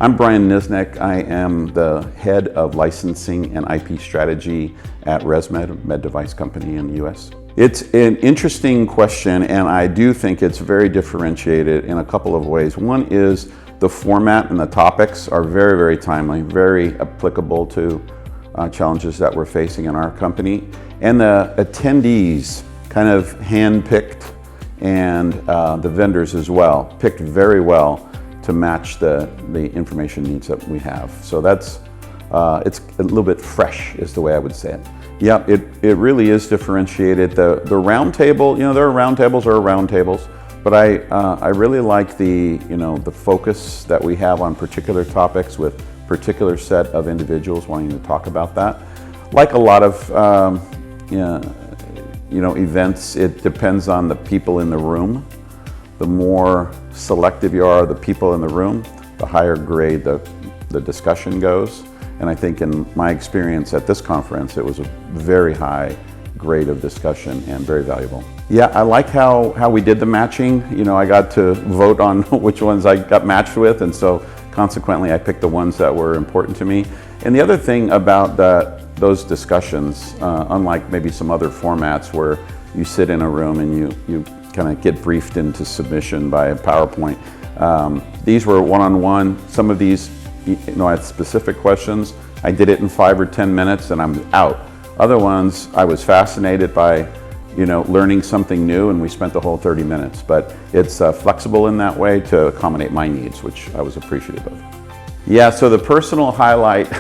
I'm Brian Nisnek. I am the head of licensing and IP strategy at ResMed, a med device company in the US. It's an interesting question, and I do think it's very differentiated in a couple of ways. One is the format and the topics are very, very timely, very applicable to challenges that we're facing in our company. And the attendees kind of hand-picked, and the vendors as well, picked very well to match the information needs that we have. So that's, it's a little bit fresh is the way I would say it. Yeah, it really is differentiated. The round table, there are round tables but I really like the focus that we have on particular topics with particular set of individuals wanting to talk about that. Like a lot of events, it depends on the people in the room. The more selective you are, the people in the room, the higher grade the discussion goes. And I think in my experience at this conference, it was a very high grade of discussion and very valuable. Yeah, I like how we did the matching. I got to vote on which ones I got matched with, and so consequently I picked the ones that were important to me. And the other thing about those discussions, unlike maybe some other formats where you sit in a room and you kind of get briefed into submission by a PowerPoint. These were one-on-one. Some of these, I had specific questions. I did it in 5 or 10 minutes and I'm out. Other ones, I was fascinated by, learning something new, and we spent the whole 30 minutes. But it's flexible in that way to accommodate my needs, which I was appreciative of. Yeah, so the personal highlight,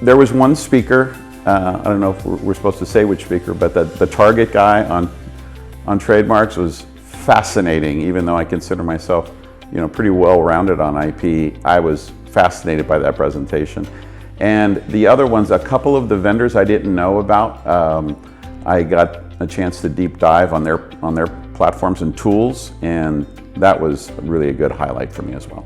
there was one speaker, I don't know if we're supposed to say which speaker, but the target guy on trademarks was fascinating. Even though I consider myself, pretty well-rounded on IP, I was fascinated by that presentation. And the other ones, a couple of the vendors I didn't know about, I got a chance to deep dive on their platforms and tools, and that was really a good highlight for me as well.